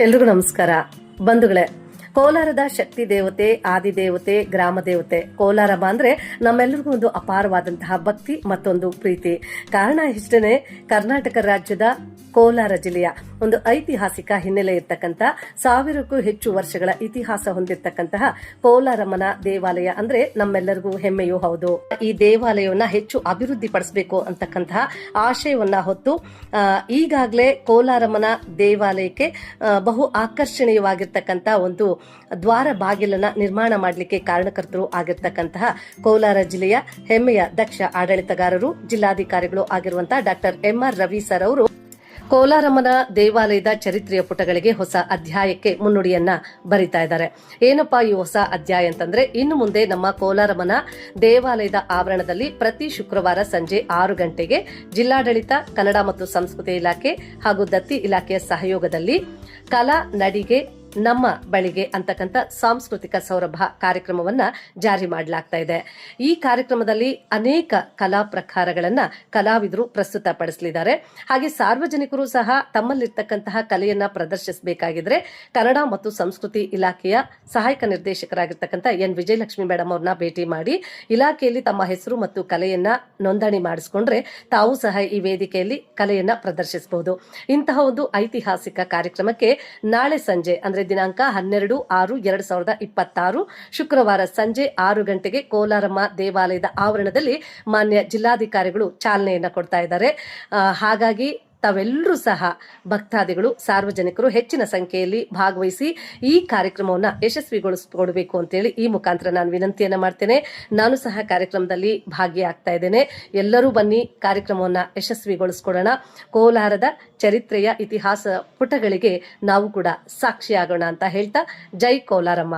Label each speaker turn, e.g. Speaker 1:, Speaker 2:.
Speaker 1: ಎಲ್ರಿಗೂ ನಮಸ್ಕಾರ ಬಂಧುಗಳೇ. ಕೋಲಾರದ ಶಕ್ತಿ ದೇವತೆ, ಆದಿದೇವತೆ, ಗ್ರಾಮ ದೇವತೆ ಕೋಲಾರಮ್ಮ ಅಂದ್ರೆ ನಮ್ಮೆಲ್ಲರಿಗೂ ಒಂದು ಅಪಾರವಾದಂತಹ ಭಕ್ತಿ ಮತ್ತೊಂದು ಪ್ರೀತಿ. ಕಾರಣ ಇಷ್ಟೇನೆ, ಕರ್ನಾಟಕ ರಾಜ್ಯದ ಕೋಲಾರ ಜಿಲ್ಲೆಯ ಒಂದು ಐತಿಹಾಸಿಕ ಹಿನ್ನೆಲೆ ಇರ್ತಕ್ಕಂಥ 1000ಕ್ಕೂ ಹೆಚ್ಚು ವರ್ಷಗಳ ಇತಿಹಾಸ ಹೊಂದಿರತಕ್ಕಂತಹ ಕೋಲಾರಮ್ಮನ ದೇವಾಲಯ ಅಂದ್ರೆ ನಮ್ಮೆಲ್ಲರಿಗೂ ಹೆಮ್ಮೆಯೂ ಹೌದು. ಈ ದೇವಾಲಯವನ್ನ ಹೆಚ್ಚು ಅಭಿವೃದ್ಧಿ ಪಡಿಸಬೇಕು ಅಂತಕ್ಕಂತಹ ಆಶಯವನ್ನ ಹೊತ್ತು ಈಗಾಗಲೇ ಕೋಲಾರಮ್ಮನ ದೇವಾಲಯಕ್ಕೆ ಬಹು ಆಕರ್ಷಣೀಯವಾಗಿರ್ತಕ್ಕಂಥ ಒಂದು ದ್ವಾರ ಬಾಗಿಲನ್ನ ನಿರ್ಮಾಣ ಮಾಡಲಿಕ್ಕೆ ಕಾರಣಕರ್ತರು ಆಗಿರ್ತಕ್ಕಂತಹ ಕೋಲಾರ ಜಿಲ್ಲೆಯ ಹೆಮ್ಮೆಯ ದಕ್ಷ ಆಡಳಿತಗಾರರು, ಜಿಲ್ಲಾಧಿಕಾರಿಗಳು ಆಗಿರುವಂತಹ ಡಾಕ್ಟರ್ ಎಂ.ಆರ್. ರವಿ ಸರ್ ಅವರು ಕೋಲಾರಮ್ಮನ ದೇವಾಲಯದ ಚರಿತ್ರೆಯ ಪುಟಗಳಿಗೆ ಹೊಸ ಅಧ್ಯಾಯಕ್ಕೆ ಮುನ್ನುಡಿಯನ್ನ ಬರಿತಾ ಇದ್ದಾರೆ. ಏನಪ್ಪಾ ಈ ಹೊಸ ಅಧ್ಯಾಯ ಅಂತಂದ್ರೆ, ಇನ್ನು ಮುಂದೆ ನಮ್ಮ ಕೋಲಾರಮ್ಮನ ದೇವಾಲಯದ ಆವರಣದಲ್ಲಿ ಪ್ರತಿ ಶುಕ್ರವಾರ ಸಂಜೆ 6 ಗಂಟೆಗೆ ಜಿಲ್ಲಾಡಳಿತ, ಕನ್ನಡ ಮತ್ತು ಸಂಸ್ಕೃತಿ ಇಲಾಖೆ ಹಾಗೂ ದತ್ತಿ ಇಲಾಖೆಯ ಸಹಯೋಗದಲ್ಲಿ ಕಲಾ ನಡಿಗೆ ನಮ್ಮ ಬಳಿಗೆ ಅಂತಕ್ಕಂಥ ಸಾಂಸ್ಕೃತಿಕ ಸೌರಭ ಕಾರ್ಯಕ್ರಮವನ್ನ ಜಾರಿ ಮಾಡಲಾಗ್ತಾ ಇದೆ. ಈ ಕಾರ್ಯಕ್ರಮದಲ್ಲಿ ಅನೇಕ ಕಲಾ ಪ್ರಕಾರಗಳನ್ನ ಕಲಾವಿದರು ಪ್ರಸ್ತುತಪಡಿಸಲಿದ್ದಾರೆ. ಹಾಗೆ ಸಾರ್ವಜನಿಕರು ಸಹ ತಮ್ಮಲ್ಲಿರ್ತಕ್ಕಂತಹ ಕಲೆಯನ್ನ ಪ್ರದರ್ಶಿಸಬೇಕಾಗಿದ್ರೆ ಕನ್ನಡ ಮತ್ತು ಸಂಸ್ಕೃತಿ ಇಲಾಖೆಯ ಸಹಾಯಕ ನಿರ್ದೇಶಕರಾಗಿರ್ತಕ್ಕಂಥ ಎನ್ ವಿಜಯಲಕ್ಷ್ಮಿ ಮೇಡಮ್ ಅವ್ರನ್ನ ಭೇಟಿ ಮಾಡಿ ಇಲಾಖೆಯಲ್ಲಿ ತಮ್ಮ ಹೆಸರು ಮತ್ತು ಕಲೆಯನ್ನ ನೋಂದಣಿ ಮಾಡಿಸಿಕೊಂಡ್ರೆ ತಾವು ಸಹ ಈ ವೇದಿಕೆಯಲ್ಲಿ ಕಲೆಯನ್ನ ಪ್ರದರ್ಶಿಸಬಹುದು. ಇಂತಹ ಒಂದು ಐತಿಹಾಸಿಕ ಕಾರ್ಯಕ್ರಮಕ್ಕೆ ನಾಳೆ ಸಂಜೆ ಅಂದ್ರೆ ದಿನಾಂಕ 12/6/2026 ಶುಕ್ರವಾರ ಸಂಜೆ 6 ಗಂಟೆಗೆ ಕೋಲಾರಮ್ಮ ದೇವಾಲಯದ ಆವರಣದಲ್ಲಿ ಮಾನ್ಯ ಜಿಲ್ಲಾಧಿಕಾರಿಗಳು ಚಾಲನೆಯನ್ನ ಕೊಡ್ತಾ ಇದ್ದಾರೆ. ಹಾಗಾಗಿ ತಾವೆಲ್ಲರೂ ಸಹ ಭಕ್ತಾದಿಗಳು, ಸಾರ್ವಜನಿಕರು ಹೆಚ್ಚಿನ ಸಂಖ್ಯೆಯಲ್ಲಿ ಭಾಗವಹಿಸಿ ಈ ಕಾರ್ಯಕ್ರಮವನ್ನು ಯಶಸ್ವಿಗೊಳಿಸಿಕೊಡಬೇಕು ಅಂತೇಳಿ ಈ ಮುಖಾಂತರ ನಾನು ವಿನಂತಿಯನ್ನ ಮಾಡ್ತೇನೆ. ನಾನು ಸಹ ಕಾರ್ಯಕ್ರಮದಲ್ಲಿ ಭಾಗಿಯಾಗ್ತಾ ಇದ್ದೇನೆ. ಎಲ್ಲರೂ ಬನ್ನಿ, ಕಾರ್ಯಕ್ರಮವನ್ನು ಯಶಸ್ವಿಗೊಳಿಸಿಕೊಡೋಣ. ಕೋಲಾರದ ಚರಿತ್ರೆಯ ಇತಿಹಾಸ ಪುಟಗಳಿಗೆ ನಾವು ಕೂಡ ಸಾಕ್ಷಿಯಾಗೋಣ ಅಂತ ಹೇಳ್ತಾ, ಜೈ ಕೋಲಾರಮ್ಮ.